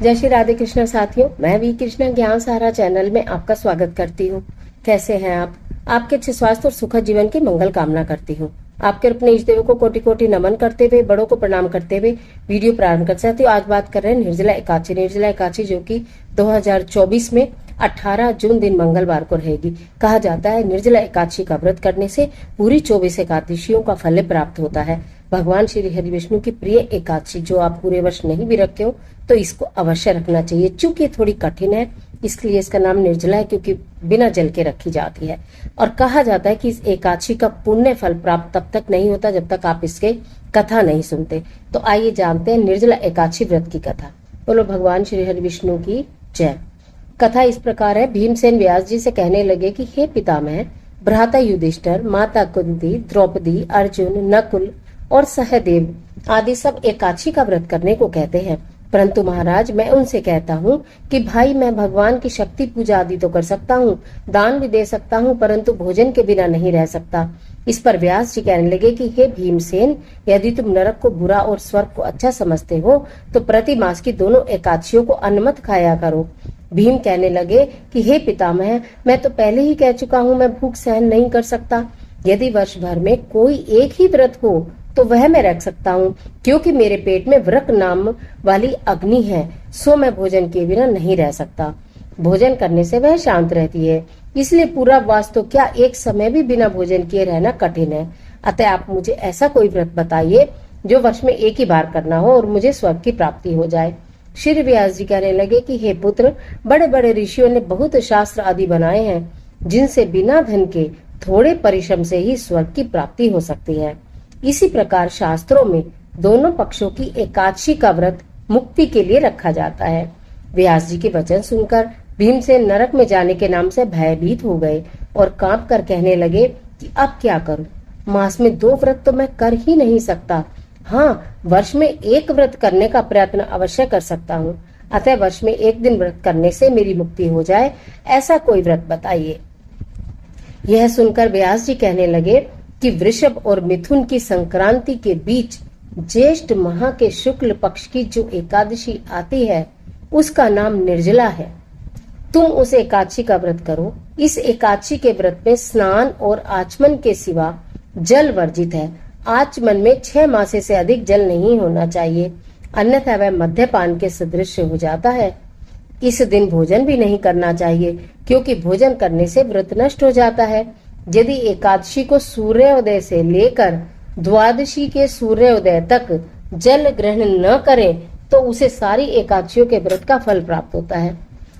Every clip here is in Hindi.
जय श्री राधे कृष्ण साथियों, मैं वी कृष्णा ज्ञान सारा चैनल में आपका स्वागत करती हूँ। कैसे हैं आप? आपके अच्छे स्वास्थ्य और सुखद जीवन की मंगल कामना करती हूँ। आपके अपने इष्ट देवों को कोटि कोटि नमन करते हुए, बड़ों को प्रणाम करते हुए वीडियो प्रारंभ कर सकती हूँ। आज बात कर रहे हैं निर्जला एकादशी। निर्जला एकादशी जो कि 2024 में 18 जून दिन मंगलवार को रहेगी। कहा जाता है निर्जला एकादशी का व्रत करने से पूरी 24 एकादशियों का फल प्राप्त होता है। भगवान श्री हरि विष्णु की प्रिय एकादशी जो आप पूरे वर्ष नहीं भी रखे हो तो इसको अवश्य रखना चाहिए। चूंकि थोड़ी कठिन है इसलिए इसका नाम निर्जला है, क्योंकि बिना जल के रखी जाती है। और कहा जाता है कि इस एकादशी का पुण्य फल प्राप्त तब तक नहीं होता जब तक आप इसके कथा नहीं सुनते। तो आइए जानते हैं निर्जला एकादशी व्रत की कथा। बोलो भगवान श्री हरि विष्णु की जय। कथा इस प्रकार है। भीमसेन व्यास जी से कहने लगे कि हे पितामह, भ्राता युधिष्ठिर, माता कुंती, द्रौपदी, अर्जुन, नकुल और सहदेव आदि सब एकादशी का व्रत करने को कहते हैं, परंतु महाराज मैं उनसे कहता हूँ कि भाई मैं भगवान की शक्ति पूजा आदि तो कर सकता हूँ, दान भी दे सकता हूँ, परंतु भोजन के बिना नहीं रह सकता। इस पर व्यास जी कहने लगे कि हे भीमसेन, यदि तुम नरक को बुरा और स्वर्ग को अच्छा समझते हो तो प्रति मास की दोनों एकादशियों को अन्न मत खाया करो। भीम कहने लगे कि हे पितामह, मैं तो पहले ही कह चुका हूँ मैं भूख सहन नहीं कर सकता। यदि वर्ष भर में कोई एक ही व्रत हो तो वह मैं रख सकता हूँ, क्योंकि मेरे पेट में व्रत नाम वाली अग्नि है, सो मैं भोजन के बिना नहीं रह सकता। भोजन करने से वह शांत रहती है, इसलिए पूरा वास तो क्या एक समय भी बिना भोजन किए रहना कठिन है। अतः आप मुझे ऐसा कोई व्रत बताइए जो वर्ष में एक ही बार करना हो और मुझे स्वर्ग की प्राप्ति हो जाए। श्री व्यास जी कहने लगे कि हे पुत्र, बड़े बड़े ऋषियों ने बहुत शास्त्र आदि बनाए हैं जिनसे बिना धन के थोड़े परिश्रम से ही स्वर्ग की प्राप्ति हो सकती है। इसी प्रकार शास्त्रों में दोनों पक्षों की एकादशी का व्रत मुक्ति के लिए रखा जाता है। व्यास जी के वचन सुनकर भीमसेन नरक में जाने के नाम से भयभीत हो गए और कांप कर कहने लगे कि अब क्या करूं? मास में 2 व्रत तो मैं कर ही नहीं सकता। हाँ, वर्ष में एक व्रत करने का प्रयत्न अवश्य कर सकता हूँ। अतः वर्ष में एक दिन व्रत करने से मेरी मुक्ति हो जाए, ऐसा कोई व्रत बताइए। यह सुनकर व्यास जी कहने लगे कि वृषभ और मिथुन की संक्रांति के बीच ज्येष्ठ माह के शुक्ल पक्ष की जो एकादशी आती है उसका नाम निर्जला है। तुम उस एकादशी का व्रत करो। इस एकादशी के व्रत में स्नान और आचमन के सिवा जल वर्जित है। आचमन में 6 मासे से अधिक जल नहीं होना चाहिए, अन्यथा वह मद्यपान के सदृश हो जाता है। इस दिन भोजन भी नहीं करना चाहिए, क्योंकि भोजन करने से व्रत नष्ट हो जाता है। यदि एकादशी को सूर्योदय से लेकर द्वादशी के सूर्योदय तक जल ग्रहण न करे तो उसे सारी एकादशियों के व्रत का फल प्राप्त होता है।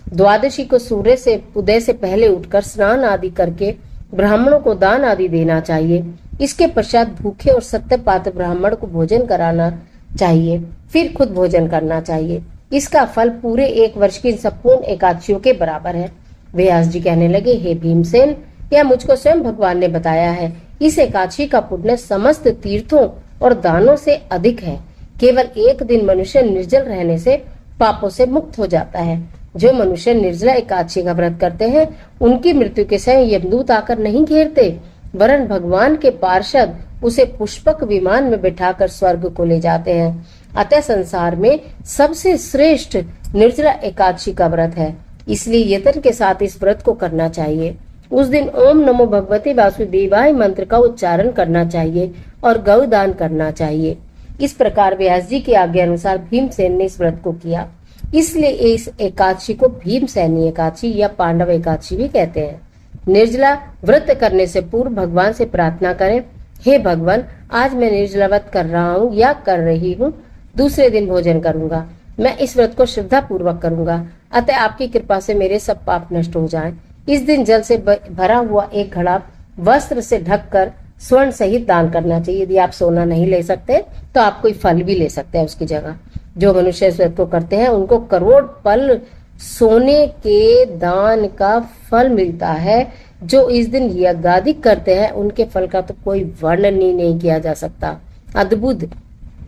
द्वादशी को सूर्य से उदय से पहले उठकर स्नान आदि करके ब्राह्मणों को दान आदि देना चाहिए। इसके पश्चात भूखे और सत्यपात्र ब्राह्मण को भोजन कराना चाहिए, फिर खुद भोजन करना चाहिए। इसका फल पूरे एक वर्ष की संपूर्ण एकादशियों के बराबर है। व्यास जी कहने लगे, हे भीमसेन, यह मुझको स्वयं भगवान ने बताया है। इस एकादशी का पुण्य समस्त तीर्थों और दानों से अधिक है। केवल एक दिन मनुष्य निर्जल रहने से पापों से मुक्त हो जाता है। जो मनुष्य निर्जला एकादशी का व्रत करते हैं उनकी मृत्यु के समय यमदूत आकर नहीं घेरते, वरन भगवान के पार्षद उसे पुष्पक विमान में बिठाकर स्वर्ग को ले जाते हैं। अतः संसार में सबसे श्रेष्ठ निर्जला एकादशी का व्रत है, इसलिए यत्न के साथ इस व्रत को करना चाहिए। उस दिन ओम नमो भगवते वासुदेवाय मंत्र का उच्चारण करना चाहिए और गौ दान करना चाहिए। इस प्रकार व्यास जी की आज्ञा अनुसार भीमसेन ने इस व्रत को किया। इसलिए इस एकादशी को भीमसेनी एकादशी या पांडव एकादशी भी कहते हैं। निर्जला व्रत करने से पूर्व भगवान से प्रार्थना करें, हे भगवान, आज मैं निर्जला व्रत कर रहा हूँ या कर रही हूँ, दूसरे दिन भोजन करूंगा। मैं इस व्रत को श्रद्धा पूर्वक करूंगा, अतः आपकी कृपा से मेरे सब पाप नष्ट हो जाएं। इस दिन जल से भरा हुआ एक घड़ा वस्त्र से ढककर स्वर्ण सहित दान करना चाहिए। यदि आप सोना नहीं ले सकते तो आप कोई फल भी ले सकते हैं उसकी जगह। जो मनुष्य इस व्रत को करते हैं उनको करोड़ पल सोने के दान का फल मिलता है। जो इस दिन यज्ञादिक करते हैं उनके फल का तो कोई वर्णन ही नहीं किया जा सकता। अद्भुत।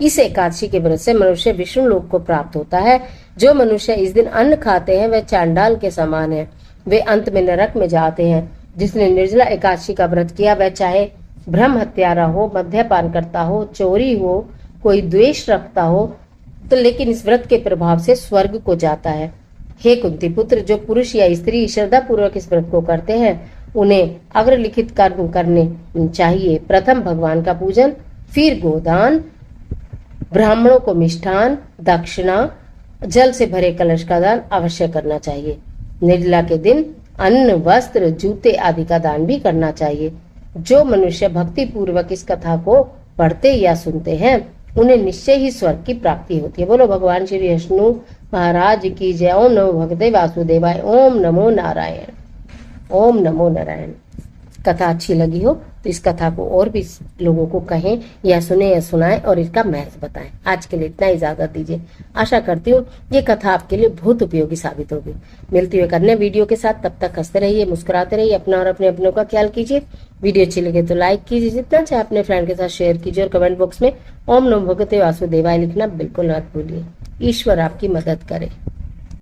इस एकादशी के व्रत से मनुष्य विष्णु लोक को प्राप्त होता है। जो मनुष्य इस दिन अन्न खाते हैं वह चांडाल के समान है, वे अंत में नरक में जाते हैं। जिसने निर्जला एकादशी का व्रत किया वह चाहे ब्रह्म हत्यारा हो, मद्यपान करता हो, चोरी हो, कोई द्वेष रखता हो, तो लेकिन इस व्रत के प्रभाव से स्वर्ग को जाता है। हे कुंती पुत्र, जो पुरुष या स्त्री श्रद्धा पूर्वक इस व्रत को करते हैं उन्हें अग्रलिखित कर्म करने चाहिए। प्रथम भगवान का पूजन, फिर गोदान, ब्राह्मणों को मिष्ठान, दक्षिणा, जल से भरे कलश का दान अवश्य करना चाहिए। निर्जला के दिन अन्न, वस्त्र, जूते आदि का दान भी करना चाहिए। जो मनुष्य भक्ति पूर्वक इस कथा को पढ़ते या सुनते हैं उन्हें निश्चय ही स्वर्ग की प्राप्ति होती है। बोलो भगवान श्री विष्णु महाराज की जय। ओम नमो भगवते वासुदेवाय। ओम नमो नारायण। ओम नमो नारायण। कथा अच्छी लगी हो तो इस कथा को और भी लोगों को कहें या सुने या सुनाएं और इसका महत्व बताएं। आज के लिए इतना इजाजत दीजिए। आशा करती हूँ ये कथा आपके लिए बहुत उपयोगी साबित होगी। मिलती हुई एक अन्य वीडियो के साथ, तब तक हंसते रहिए, मुस्कुराते रहिए, अपना और अपने अपनों का ख्याल कीजिए। वीडियो अच्छी लगे तो लाइक कीजिए, जितना चाहे अपने फ्रेंड के साथ शेयर कीजिए और कमेंट बॉक्स में ओम नमो भगवते वासुदेवाय लिखना बिल्कुल मत भूलिए। ईश्वर आपकी मदद करे।